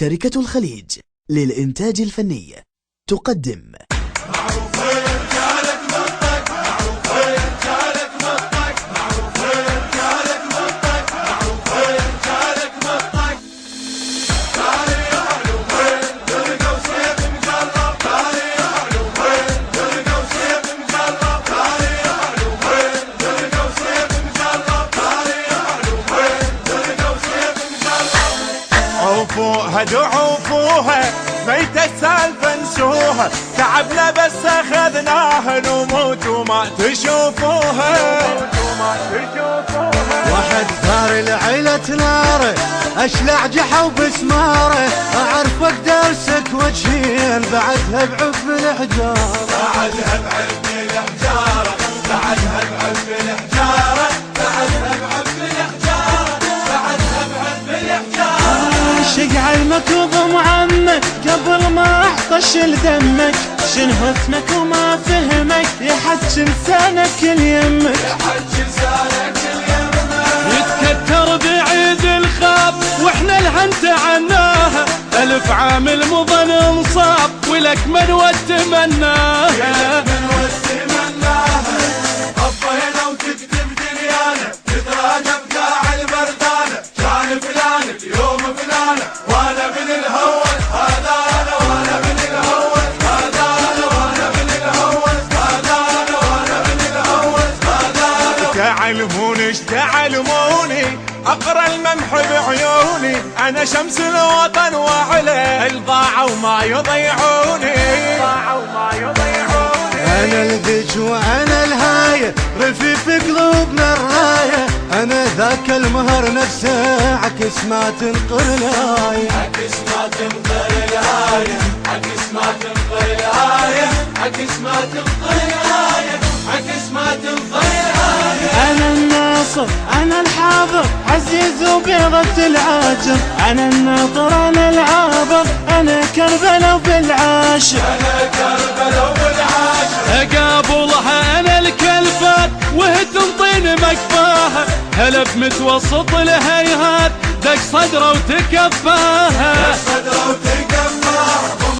شركة الخليج للإنتاج الفني تقدم عوفوها دعوفوها ميتة السالفة نسوها، تعبنا بس اخذناها نموت وما تشوفوها. واحد ثار العيلة ناره اشلع جحا وبسماره، اعرف اقدر وجهين بعدها بعف الحجاره، بعدها بعف الحجاره، بعدها بعف الحجاره، بعدها بعف الحجاره، بعدها بعف الحجاره. شقع المكوب معمك قبل ما احطش لدمك، شنو اسمك وما فهمك يحج لسانك اليمك، يحج لسانك اليمك. يتكتر بعيد الخاب واحنا الهنت عناها، الف عام المضى ننصاب ولك من وتمناها، من وتمناها. طفينا وتكتب دنيانا تتراجع بقاع البردانه، كان فلان اليوم فلانه وانا من الهوس، هذا انا وانا من الهوس، هذا انا وانا من الهوس، هذا انا وانا من الهوس، هذا انا. تعلموني تعلموني اقرا الممح بعيوني، انا شمس الوطن وعليه الضاعوا وما يضيعوني، ضاعوا وما يضيعوني. انا الذج وانا الهايه رفيف قلوبنا الرايه، انا ذاك المهر نفسه عكس ما تنقر الهايه، عكس ما تنقر الهايه، عكس ما تنقر الهايه، عكس ما تنقر الهايه، عكس ما تنقر الهايه. انا الناصر انا الحاضر عزيز وبيضة العاجر، انا الناطر انا العابر، انا كربلا وبالعاشر، انا كربلا وبالعاشر. اقابلها انا الكلفات وهدم طين مكفاها، هلا بمتوسط الهيهات دق صدره وتكفاها، دق صدره وتكفاها.